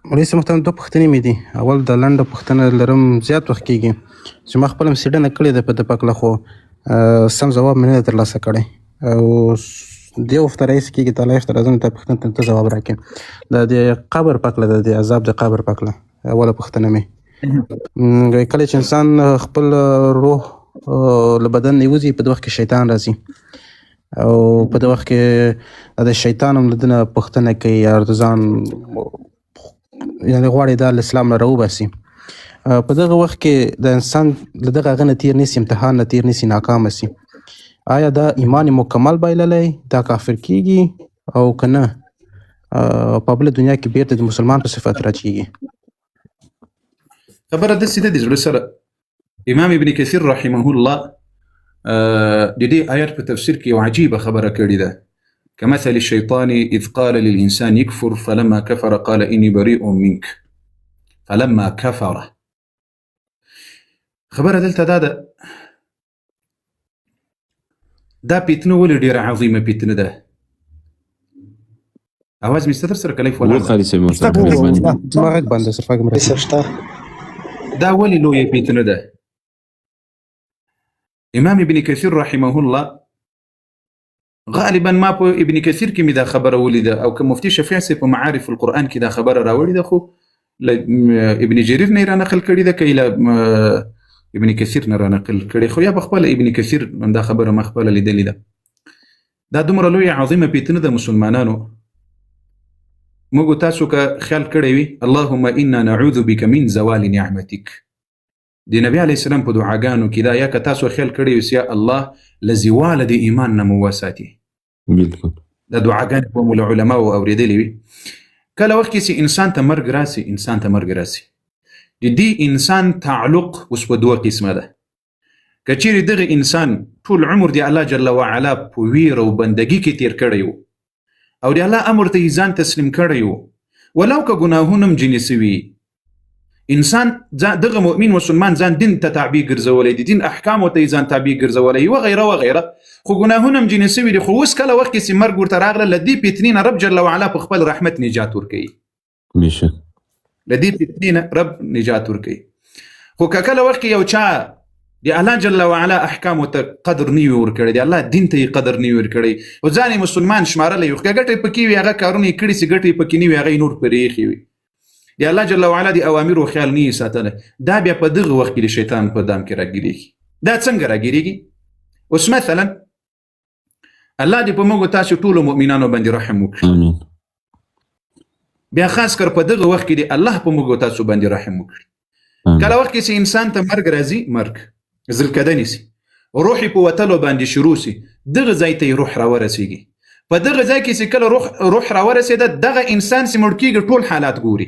مولوي صاحب محترم، دوه پوښتنې مې دي. اول د لنډه پوښتنه لرم، زیات وخت کېږي چې ما خپله هم څېړنه کړې ده په ده پاکله، خو سم ځواب مې نه دی ترلاسه کړی. او دې وخته راهیسې کېږي تا لایق ته راځم دا پوښتنې ته ته ځواب راکړې. د دې قبر پاکله، د عذاب د قبر پاکله اوله پوښتنه مې. کله چې انسان خپل روح له بدن نه وځي، په دې وخت کې شیطان راځي، او په دې وخت کې د شیطان هم له ده نه پوښتنه کوي یا د ځان یعنې غواړي دا له اسلام نه راوباسي. په دغه وخت کې د انسان له دغه هغه نه تېر نیسي، امتحان نه تېر نیسي، ناکامه سي، آیا دا ایمان مکمل بایللی، دا کافر کیږي او که نه په بله دنیا کې بیرته د مسلمان په صفت راجېږي؟ خبره داسې ده د زړه سره. امام ابن کثیر رحمه الله د دې آیات په تفسیر کې یو عجیبه خبره کړې ده. كمثل الشيطان إذ قال للإنسان يكفر فلما كفر قال إني بريء منك فلما كفر. خبره دلته دا پیتنه ولې ډېره عظیمه پیتنه ده. اواز مې ستر سره کلیف ولا ما غږ بنده صرف غږ مرسته. دا ولې لویه پیتنه ده. امام ابن کثیر رحمه الله غالبا ما په ابن کثیر کې مې دا خبره ولیده، او که مفتی شفیع صاحب په معارف القرآن کې دا خبره راوړې ده، خو ابن جریر نه یې رانقل کړې ده، که یې ابن کثیر نه رانقل کړې، خو یا په خپله ابن کثیر دا خبره ما خپله لیدلې ده. دا دومره لویه عظیمه پیتنه ده مسلمانانو. موږ تاسو که خیال کړی وي اللهم انا نعوذ بک من زوال نعمتک، د نبی علیه السلام په دعاګانو کې دا، یا که تاسو خیال کړی وي یا الله له زواله د ایمان نه مو وساتي. بالکل دا دعاګانې به مو له علماو اورېدلې وي. کله وخت کې چې انسان ته مرګ راسي، د دې انسان تعلق اوس په دوه قسمه ده. که چیرې دغه انسان ټول عمر د الله جل وعلا په ویره او بندګي کې تیر کړی و، او د الله امر ته یې ځان تسلیم کړی و، ولو که ګناهونه هم ځینې سوي، انسان دغه مؤمن مسلمان ځان دین ته تابع ګرځولی، د دین احکامو ته یې ځان تابع ګرځولی وغیره وغیره، خو ګناهونه هم ځینې سوي دي. خو اوس کله وخت کې چې مرګ ورته راغله، له دې فتنې نه رب جل وعلا په خپل رحمت نجات ورکوي. بېشک له دې فتنې نه رب نجات ورکوي. خو که کله وخت کې یو چا د الله جل وعلا احکامو ته قدر نه وي ورکړی، د الله دین ته یې قدر نه وي ورکړی، او ځان یې مسلمان شمارلی وي، که ګټې پکې وي هغه کارونه یې کړي، چې ګټې پکې نه وي هغه یې نور پرې ایښي وي، د الله جل وعلا د اوامرو خیال نه یې ساتلی، دا بیا په دغه وخت کې د شیطان په دام کې راګیرېږي. دا څنګه راګیرېږي؟ اوس مثلا الله دې په موږ تاسو ټولو مؤمنانو باندې رحم وکړي. امین. بیا خاص کر په دغه وخت کې د الله په موږ تاسو باندې رحم وکړي. کله وخت کې چې انسان ته مرګ راځي، مرګ زلکده نیسي، روح په وتلو باندې شروع سي، دغه ځای ته روح راورسیږي. په دغه ځای کې چې کله روح راورسېده، دغه انسان چې مړ کېږي ټول حالات ګوري،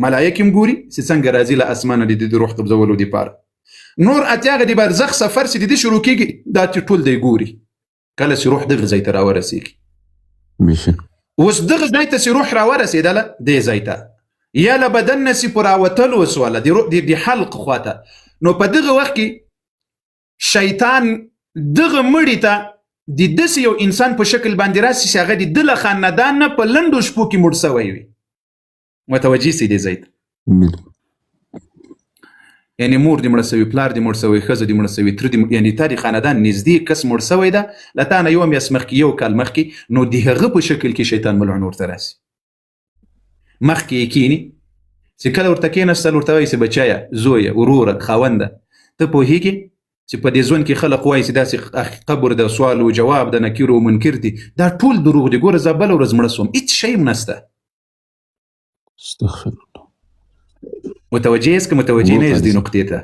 ملایک هم ګوري چې څنګه راځي له اسمانه د روح قبضولو دپاره، نور اتیاغه د برزخ سفر چې د دې شروع کېږي دا ټول دی ګوري، کله چې روح دغه ځای ته راورسېږي. بېشک اوس دغه ځای ته چې روح راورسېدله، دې ځای ته یا له بدن نه چې په راوتلو وسوله د حلق خواته، نو په دغه وخت کې شیطان دغه مړي ته د داسې یو انسان په شکل باندې راسي چې هغه د ده له خاندان نه په لنډو شپو کې مړ سوی وي. متوجه سي دې ځای ته؟ یعنې مور دې مړه سوي، پلار دې مړ سوی، ښځه دې مړه سوي، تره دې، یعنې تا د خاندان نږدې کس مړ سوی ده له تا نه یوه میاشت مخکې، یو کال مخکې، نو د هغه په شکل کې شیطان ملعون ورته راسي، مخکې یې کیني، چې کله ورته کېناستل ورته وایي چې بچیه، زویه، وروره، خاونده، ته پوهېږې چې په دې ژوند کې خلق وایي چې داسې قبر د سوال و جواب د نکیر و منکر دي، دا ټول دروغ دي، ګوره زه بله ورځ مړه سوم، هېڅ شی هم نسته. استغفر الله. متوجه یاست که متوجه نه یاست دې نقطې ته؟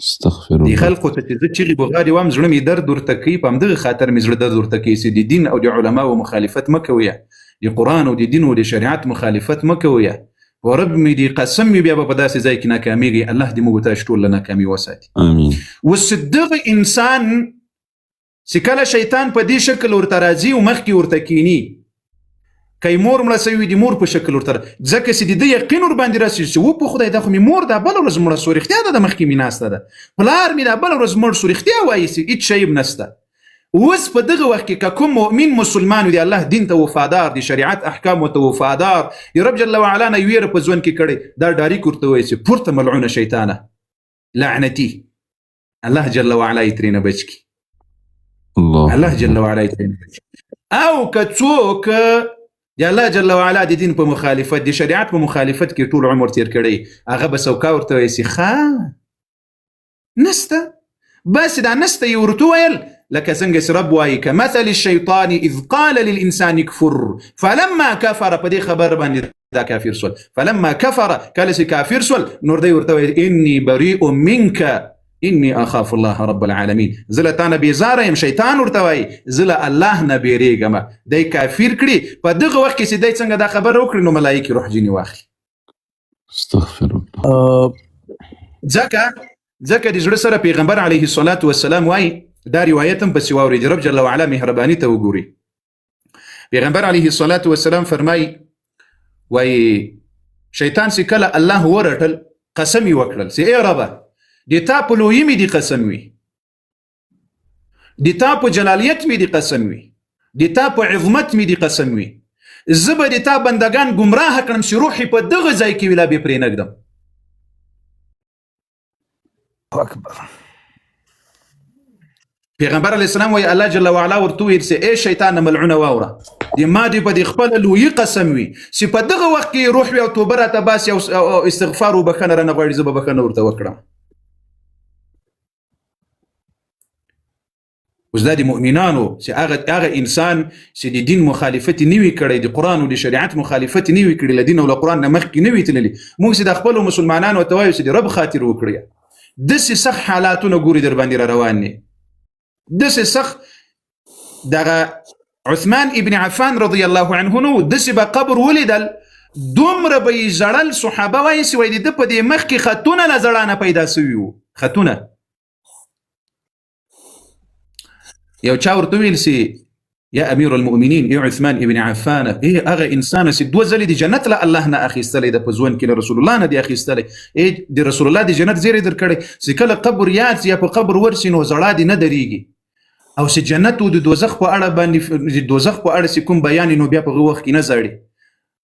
استغفر الله. دې خلقو ته چې زه چغې بغارې وایم، زړه مې درد ورته کوي، په همدغه خاطر مې زړه درد ورته کوي چې د دین او د علماو مخالفت مه کویه، د قرآن او د دین او د شریعت مخالفت مه کویه، و رب مې دې قسم مې بیا به په داسې ځای کې ناکامېږي، الله دې موږ تاسو ټول له ناکامي وساتي. امین. اوس دغه انسان چې کله شیطان په دې شکل ورته راځي او مخکې ورته کیني، که یې مور مړه سوي د مور په شکل ورته، ځکه چې د ده یقین ور باندې راسي چې و په خدای دا خو مې مور دا بله ورځ مړه سو، رښتیا ده د مخکې مې ناسته ده، پلار مې دا بله ورځ مړ سو، رښتیا وایي چې هېڅ شی هم نسته. اوس په دغه وخت کې که کوم مؤمن مسلمان دی الله دین ته وفادار دی شریعت احکام ته وفادار دی رب جل وعلا نه ویره په ځوان کې کړي دا ډاری کوته وایي چې پورته ملعونه شیطانه لعنتی الله جل وعلا یې ترېنه بچ کی الله جل وعلا یې ترېنه بچ او که څوک د الله جل وعلا د دین په مخالفت د شریعت په مخالفت کې ټول عمر تیر کړي هغه به سوکا ورته وایي چې ښه نسته بس دا نسته یې ورته ویل لکه څنګه چې رب وایي کمثل الشیطان اذ قال للانسان اکفر فلما کفر په دې خبر باندې دا کافر سول فلما کفر کله چې کافر سول نور دی ورته ویل انی بریء منک انی اخاف الله رب العالمین زه له تا نه بیزاره یم شیطان ورته وایي زه له الله نه بیریږم دی کافر کړي په دغه وخت کې چې دی څنګه دا خبره وکړي نو ملایکې روح ځینې واخلي استغفر الله ځکه د زړه سره پیغمبر علیه الصلاة والسلام وایي دا روایت هم پسې واورئ د رب جل وعلا مهرباني ته وګورئ پیغمبر علیه الصلاة والسلام فرمایي وایي شیطان چې کله الله ورټل قسم یې وکړل چې ای ربه د تا په لویي مې دي قسم وي د تا په جلالیت مې دي قسم وي د تا په عظمت مې دي قسم وي زه به د تا بندگان ګمراه کړم چې روحي په دغه ځای کې ولا به پرې نږدم اکبر پیغمبر علیه السلام وی الله جل وعلا ورته ویل چې ای شیطان ملعونه واوره د ما دې په دې خپل لوی قسم وي چې په دغه وخت کې روح وي او توبه راته باسي او استغفار او بخښنه رانه غواړي زه به بخښنه ورته وکړم اوس دا د مؤمنانو چې هغه انسان چې د دین مخالفت نه وي کړی د قرآن او د شریعت مخالفت نه وي کړی له دین او له قرآن نه مخکې نه وي تللی موږ چې د خپلو مسلمانانو ته وایو چې د رب خاطر وکړي داسې سخت حالاتونه ګوري در باندې را روان دي داسې سخت دغه عثمان ابن عفان رضی الله عنه نو داسې به قبر ولیدل دومره به یې ژړل صحابه وایي چې وایي د ده په دې مخ کې خطونه له زړانه پیدا سوي وو خطونه یو چا ورته ویل چې یا امیر المؤمنین ای عثمان ابن عفان ای هغه انسان چې دوه ځلې د جنت له الله نه اخیستلی د په ژوند کې له رسول الله نه دی اخیستلی ای د رسول الله د جنت زیری درکړی چې کله قبر یاد یا په قبر ورسي نو زړه دې نه درېږي او چې جنت او د دوزخ په اړه باندې د دوزخ په اړه چې کوم بیان نو بیا په هغه وخت کې نه زړي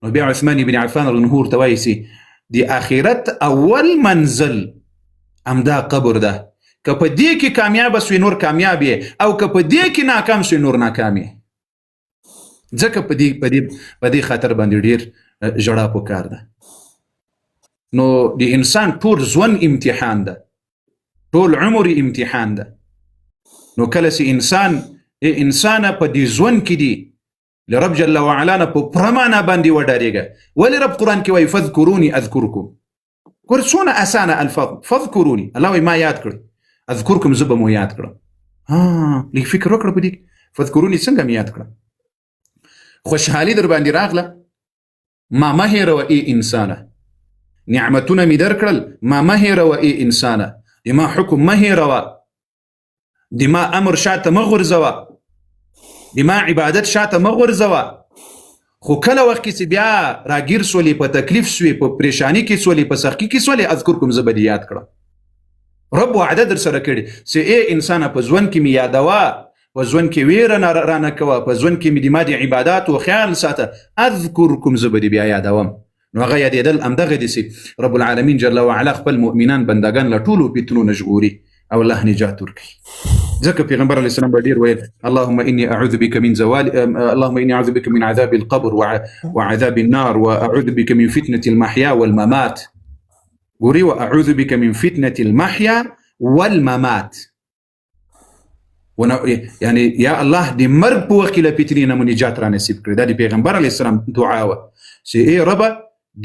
نو بیا عثمان ابن عفان رضی الله عنه ورته وایي چې د آخرت اول منزل همدا قبر ده که په دې کې کامیاب سوی نور کامیاب او که په دې کې ناکام سوی نور ناکام ځکه په دې خاطر باندې ډیر ژړا پکار ده نو د انسان ټول ژوند امتحان ده ټول عمر امتحان ده نو کله چې انسان په دې ژوند کې دی لرب جل وعلا نه په پرمانه باندې وډارېږه ولې رب قرآن کې وایي فذکروني اذکرکم ورڅونه اسانه الفاظ فذکروني الله وایي ما یاد کړ اذکرکم زه به مو یاد کړم لږ فکر وکړه په دې فذکروني څنګه مې یاد کړم خوشحالي در باندې راغله ما مه هېروه ای انسانه نعمتونه مې درکړل ما مه هېروه ای انسانه د ما حکم مه هېروه د ما امر شاته مه غورځوه د ما عبادت شاته مه غورځوه خو کله وخت کې چې بیا راګیر سولې په تکلیف سوې په پریشانی کې سولې په سختي کې سولې اذکرکم زه به دې یاد کړم رب وعده در سره کړي چې ای انسانه په ژوند کې مې یادوه په ژوند کې ویره رانه کوه په ژوند کې مې د ما د عباداتو خیال ساته اذکرکم زه به دې بیا یادوم نو هغه یادېدل همدغه دي چې رب العالمین جل وعلا خپل مؤمنان بندگان له ټولو فتنو نه ژغوري او الله نجات ورکوي ځکه پیغمبر علیه السلام به ډېر ویل اللهم اني اعوذ بك من زوال اللهم اني اعوذ بك من عذاب القبر وعذاب النار واعوذ بك من فتنه المحيا والممات ګوري واعوذ بك من فتنه المحيا والممات يعني يا الله دي مرګ په وخت کې له فتنې نه نجات را نصیب کړي دا د پیغمبر علیه السلام دعا وه چې ای ربه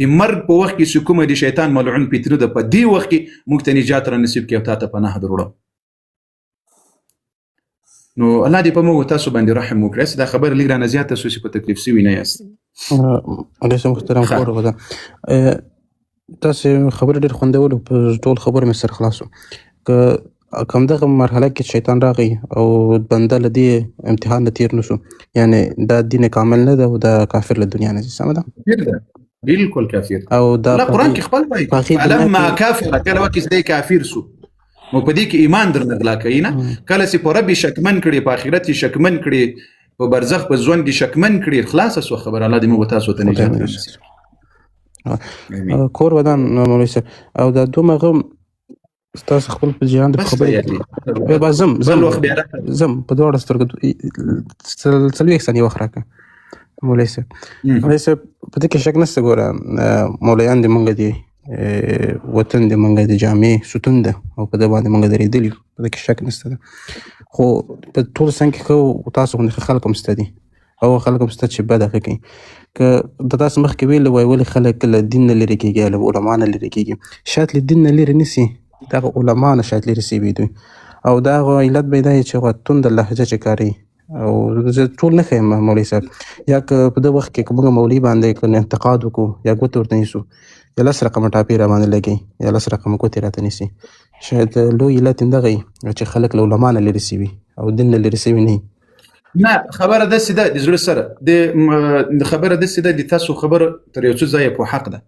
د مرګ په وخت کې چې کومه د شیطان ملعون فتنه ده په دې وخت کې موږ ته نجات را نصیب کړي او تا ته پناه دروړو نو الله دې په موږ تاسو باندې رحم وکړي دا خبره لږ رانه زیاته شو چې په تکلیف سوي نه یاست علیه محترم خبره ده تاسو خبره ډېر خوندور په ټول خبره مې سره خلاصو که کوم دغه مرحله کې شیطان راغی او بنده له دې امتحان نه تیر نشو یعنی دا دین کامل نه ده او دا کافر له دنیا نه سم ده بالکل کافر او دا قرآن کې خپل وایي فلما کافر کله وکه دې کافر سو نو په دې کې ایمان درنه غلا کوي نه کله چې په رب شکمن کړي په آخرت شکمن کړي په برزخ په ژوند کې شکمن کړي خلاص سو خبر الله دې موږ تاسو ته نجات ورکړي کور ودان مولوي صاحب او دا دومره تاسو خپل په ځان د خبرې به زم په دوه سترګو څلوي ثانیه وخت راکړه مولوي صاحب په دې کې شک نشته ګوره مولایان دې مونږ دي وطن دې مونږ د جامع ستون ده او په دې باندې مونږ درېدلي په دې کې شک نشته خو په ټول څنګ کې خو تاسو غوندې خلک هم شته دي او خلک هم شته چې بد هغه کوي که د تاسو مخکې ویل وای ولې خلک له دین نه لرې کېږي له علما نه لرې کېږي شاید له دین نه لرې نسي دغه علما نه شاید لرې سي وي دوی او دا علت به دا چې هغه تند لهجه چې کاروي او زه ټول نه ښیم مولوي صاحب یا که په دې وخت کې که موږ مولوي باندې که انتقاد وکړو یا ګوتې ورته نیسو یا 10 رقمه ټاپې را باندې لګي یا 10 رقمه ګوتې راته نیسي شاید لوی علت همدغه وي چې خلک له علما نه لرې سوي او دین نه لرې سوي نه نه خبره داسې ده د زړه سره د خبره داسې ده د تاسو خبره تر یو څه ځایه په حق ده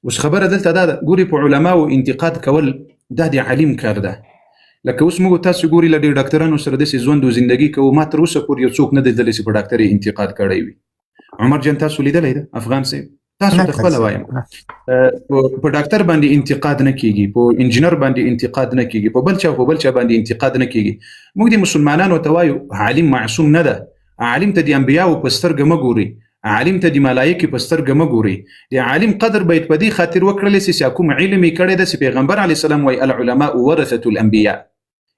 اوس خبره دلته دا ده ګوري په علماو انتقاد کول دا د عالم کار ده لکه اوس موږ تاسو ګوري له ډاکټرانو سره داسې ژوند او زندگی کوو ما تر اوسه پورې یو څوک نه دی لیدلی چې په ډاکټر انتقاد کړی وي عمر جان تاسو لیدلی ده افغان صاحب تاسو ته خپله وایم په ډاکټر باندې انتقاد نه کیږي په انجینر باندې انتقاد نه کیږي په بل چا باندې انتقاد نه کیږي موږ د مسلمانانو ته وایو عالم معصوم نه ده عالم ته د انبیاو په سترګه مه ګوري عالم ته د ملایکې په سترګه مه ګوري د عالم قدر باید په دې خاطر وکړل شي چې کوم علم یې کړی ده چې پیغمبر علیه السلام وایي العلماء ورثة الانبیاء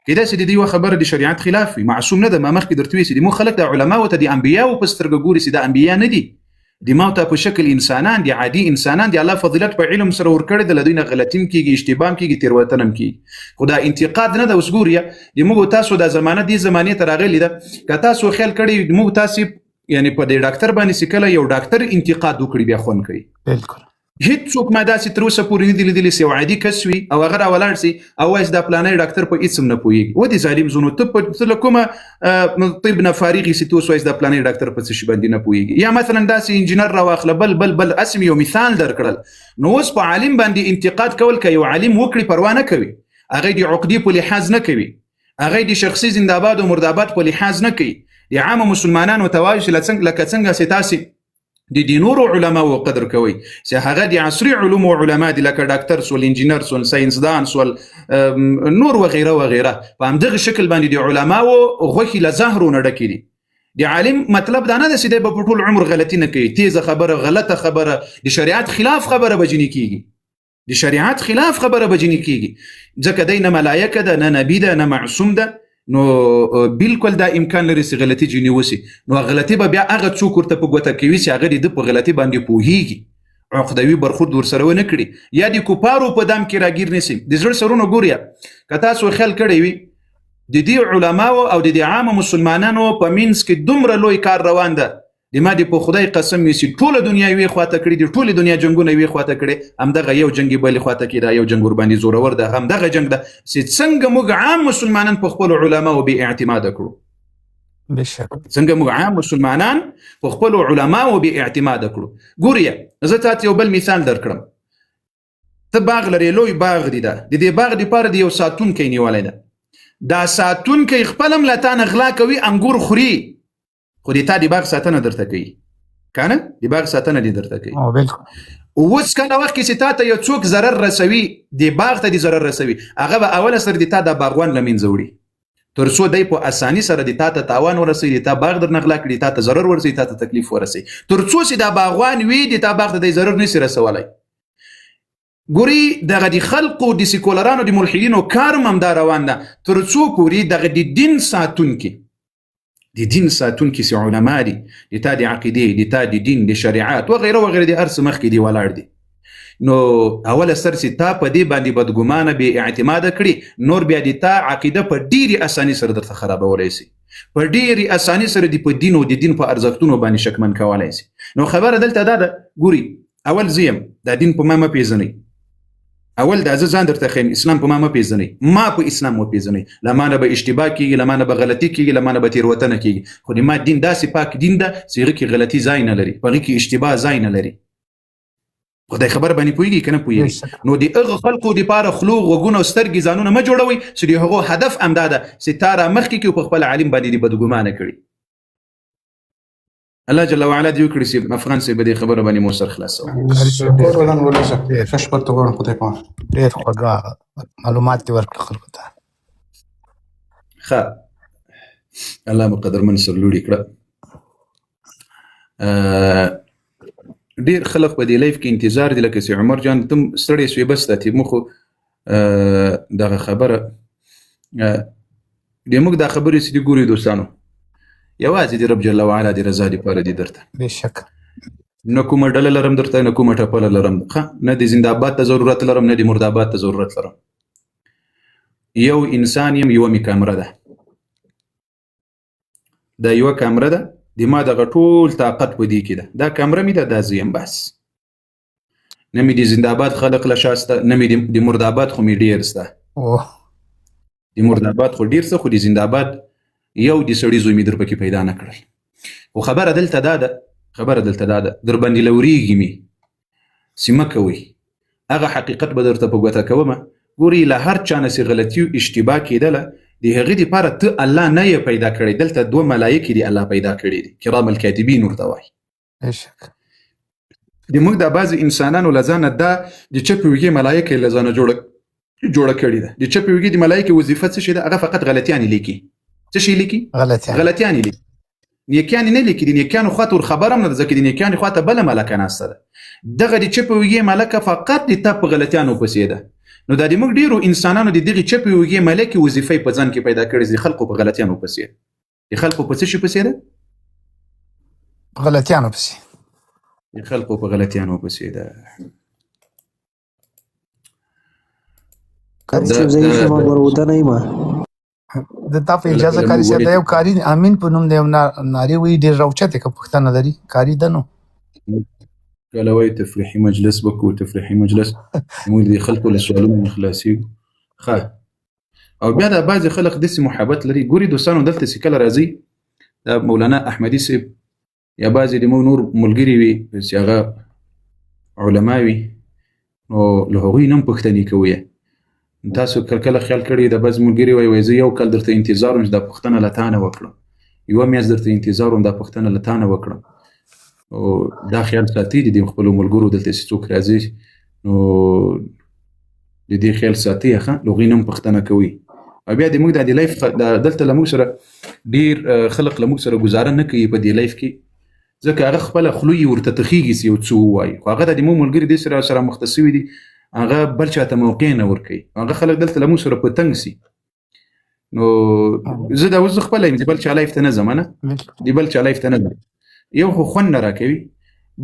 کدا چې د دې خبره د شریعت خلاف وي معصوم نه ده ما مخکې درته ویل چې مو خلک د علماء او د انبیاو په سترګه ګوري چې د انبیا نه دي د ماته په شکل انسانان دي عادي انسانان دي الله فضیلت په علم سره ورکړي د لدوینه غلطین کیږي اشتباه کیږي تیروتنم کیږي خدا انتقاد نه ده اوس ګوریا د موږ تاسو د زمانه دی زمانه تر راغلی ده که تاسو خیال کړی موږ تاسو یعنی په دې ډاکټر باندې سکله یو ډاکټر انتقاد وکړي بیا خون کوي بالکل هیڅ څوک ما داسې تر اوسه پورې نه دي لیدلي چې یو عادي کس وي او هغه راولاړ سي او وایي دا پلانې ډاکټر په هیڅ هم نه پوهېږي ودې ظالم زونو ته له کومه طب نه فارغ سي ته اوس وایي دا پلانې ډاکټر په څه شي باندې نه پوهېږي یا مثلا داسې انجینر راواخله بل اسم یو مثال درکړل نو اوس په عالم باندې انتقاد کول که یو عالم وکړي پروا نه کوي هغه د عقدې په لحاظ نه کوي هغه د شخصي زنده‌باد او مرده‌باد په لحاظ نه کوي د عامه مسلمانانو ته وایي چې لکه څنګه چې تاسې د نورو علماو قدر کوي چې هغه د عصري علوم او علما دي لکه ډاکټر سول انجینر سول ساينسدان سول نور وغیره وغیره په همدغه شکل باندې د علماو غوښې له زهرو نه ډکې دي د عالم مطلب دا نه ده چې دی په ټول عمر غلطي نه کوي تیزه خبره غلطه خبره د شریعت خلاف خبره بجنی کیږي د شریعت خلاف خبره بجنی کیږي ځکه دی نه ملایکه ده نه نبی ده نه معصوم ده نو بالکل دا امکان لري چې غلطي جنی وسی نو غلطي به بیا هغه څوک ورته په ګوته کوي چې هغه د په غلطي باندې پوهیږي عقدوي برخورد ورسره ونه کړي یا د کوپارو په دام کې راګیر نسی د زړه سرونو ګوریا که تاسو خیال کړی وي د دې علماو او د عامه مسلمانانو په مینس کې دومره لوی کار روان ده د ما دی په خدای قسم یې چې ټوله دنیا وی خواته کړی د ټوله دنیا جنگونه وی خواته کړي همدغه یو جنگي بل خواته کړي یو جنگ ور باندې زورور ده همدغه جنگ ده چې څنګه موږ عام مسلمانان په خپل علما او به اعتماد کړو بشک څنګه موږ عام مسلمانان په خپل علما او به اعتماد کړو ګوریا زه تاسو یو بل مثال درکړم ته باغ لري لوی باغ دی ده د دې باغ د پاره دی یو ساتون کې نیولای ده دا ساتون کې خپلم لاتان غلا کوي انګور خوري خو دې تا د باغ ساتنه درته کوي کنه د باغ ساتنه دې درته کوي او بالکل اوس کله وخت کې چې تا ته یو څوک ضرر رسوي د باغ ته د ضرر رسوي هغه به اوله سره د تا د باغوان لمنځه وړي تر څو دی په اساني سره د تا ته تاوان ورسوي د تا باغ در نغلا کړي تا ته ضرر ورسوي تا ته تکلیف ورسوي تر څو چې د باغوان وي د تا باغ ته د ضرر نشي رسولای ګوري دغه د خلقو د سیکولرانو د ملحدینو کار هم دا روان ده تر څو پورې دغه د دین ساتونکي د دین ساتونکي سي علما دي د تا د عقیدې د تا د دین د شریعت وغیره وغیره د ارس مخکې دی ولاړ دي نو اوله سر سي تا په دې باندې بدګمانه به اعتماد کړي نور بیا د تا عقیده په ډیری اساني سره درته خرابولای سي په ډیری اساني سره د په دین او د دین په ارزښتونو باندې شکمن کولای سي نو خبره دلته دا ګوري اول زیم د دین په ما پیژنې اول د ځان درته خیم اسلام په ما پیژنې ما په اسلام و پیژنې لمانه به اشتباه کیږي لمانه به غلطي کیږي لمانه به تیروتنه کیږي خو د ما دین داسې پاک دین ده چې هغه کې غلطي ځای نه لري په هغه کې اشتباه ځای نه لري خدای خبر باندې پوهیږي کنه پوهیږي بېشکه. نو د هغه خلکو لپاره خلو غوږونه او سترګې ځانونه مه جوړوئ چې د هغو هدف همدا ده چې تا را مخکې کړي او په خپل عالم باندې دې بدګمانه کړي الله جل وعلا دې وکړي چې افغان صاحب دې خبره باندې مو سر خلاصوي شکر ولن ولسه ښه شپه ته غواړم خدای پاک ډېر خوږه معلومات دې ورکړه خلکو ته. ښه الله مو قدرمن سرلوړي کړه. ډېر خلک په دې لایف کې انتظار دي لکه چې عمر جان تم ستړی شوې بس ته موږ خو دغه خبره د موږ دا خبرې چې دي ګوري دوستانو یوازې د رب جل وعلا د رضا لپاره دي درته بېشکه. نه کومه ډله لرم درته نه کومه ټپله لرم نه د زنده‌آباد ته ضرورت لرم نه د مردآباد ته ضرورت لرم. یو انسان یم یوه مې کامره ده دا یوه کامره ده د ما دغه ټول طاقت په دې کې ده دا کامره مې ده دا زه یم بس نه مې د زنده‌آباد خلق له شا سته نه مې د مردآباد خو مې ډېر سته د مردآباد خو ډېر څه خو د زنده‌آباد یو د سړي زوی مې در پکې پیدا نه کړل خو خبره دلته دا ده در باندې لورېږي مې چې مه کوئ هغه حقیقت به درته په ګوته کومه ګورې له هر چا نه چې غلطي او اشتباه کېدله د هغې دپاره ته الله نه یې پیدا کړی دلته دوه ملایکې دي الله پیدا کړي دي کرام الکاتبین ورته وایي بېشکه. د موږ د بعضې انسانانو له ځانه دا د چپې وږې ملایکې له ځانه جوړه کړې ده د چپې وږې د ملایکې وظیفه څه شي ده هغه فقط غلطیانې لیکي څه شي لیکي غلطیانې لیکي نیکیانې نه لیکي د نیکیانو خواته ور خبره هم نه ده ځکه د نیکیانو خواته بله ملکه ناسته ده دغه د چپې وږې ملکه فقط د تا په غلطیانو پسې ده نو دا د موږ ډېرو انسانانو د دغې چپې وږې ملکې وظیفه په ځان کې پیدا کړې د خلقو په غلطیانو پسې د خلقو په څه شي پسې ده غلطیانو پسې د خلقو په غلطیانو پسې ده د تا په اجازه کاري صاحب د یو کاري امین په نوم د یو نارې وایي ډېر راوچتې که پوښتنه لري کاري ده نو کله وایي تفریحي مجلس وکړو تفریحي مجلس موږ د خلکو له سوالونو نه خلاصېږو ښه او بیا دا بعضې خلک داسې محبت لري ګوري دوستانو دلته چې کله راځي دا مولانا احمدي صاحب یا بعضې د موږ نور ملګري وي چې هغه علما وي نو له هغوی نه هم پوښتنې کوئ تاسو کله خیال کړی د بعض ملګري وایي زه یو کال درته انتظار وم چې دا پوښتنه له تا نه وکړم یوه میاشت درته انتظار وم دا پوښتنه له تا نه وکړم او دا خیال ساتي د خپلو ملګرو دلته چې څوک راځي نو د دې خیال ساتي ښه له هغوی نه هم پوښتنه کوي او بیا د موږ د لایف دلته له موږ سره ډېر خلق له موږ سره ګزاره نه کوي په دې لایف کې ځکه هغه خپله خوله یې ورته تخیږي چې یو څه ووایي خو هغه د موږ ملګري دې سره مخته سوي دي هغه بل چاته موقع نه ورکوي هغه خلک دلته له موږ سره په تنګ سي نو زه دا اوس خپله یم د بل چا لایف ته نه ځم نه د بل چا لایف ته نه ځم یو خو خوند نه راکوي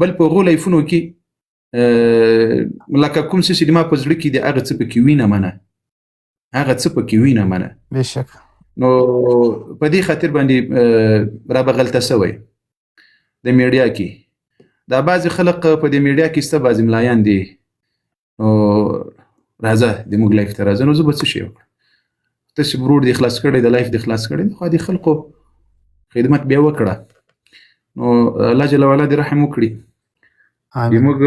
بل په هغو لایفونو کې لکه کوم څه چې د ما په زړه کې د هغه څه پکې وینم نه هغه څه پکې وینم نه بېشکه نو په دې خاطر باندې را به غلطه سوی د میډیا کې دا بعضې خلک په دې میډیا کې سته بعضې ملایان دي نو راځه د موږ لایف ته راځه نو زه به څه شی وکړم تاسې ورور دې خلاص کړی د لایف دې خلاص کړی خو د خلکو خدمت بیا وکړه نو الله جل وعلا دې رحم وکړي د موږ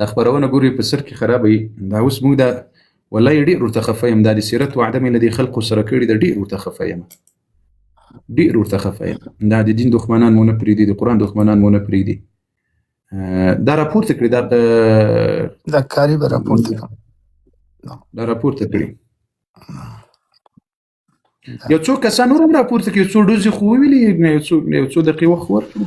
دا خپرونه ګوري په سر کې خرابوي دا اوس موږ دا والله ډېر ورته خفه یم دا د سیرت وعده مې له دې خلکو سره کړې ده ډېر ورته خفه یم ډېر ورته خفه یم دا د دین دښمنان مو نه پرېږدي د قرآن دښمنان مو نه پرېږدي دا راپورته کړي دا کاري به راپورته کړم دا راپورته کړي یو څو کسان نور هم راپورته کړي یو څو ډوزې خو وویلې یو څو دقیقې وخت ورکړي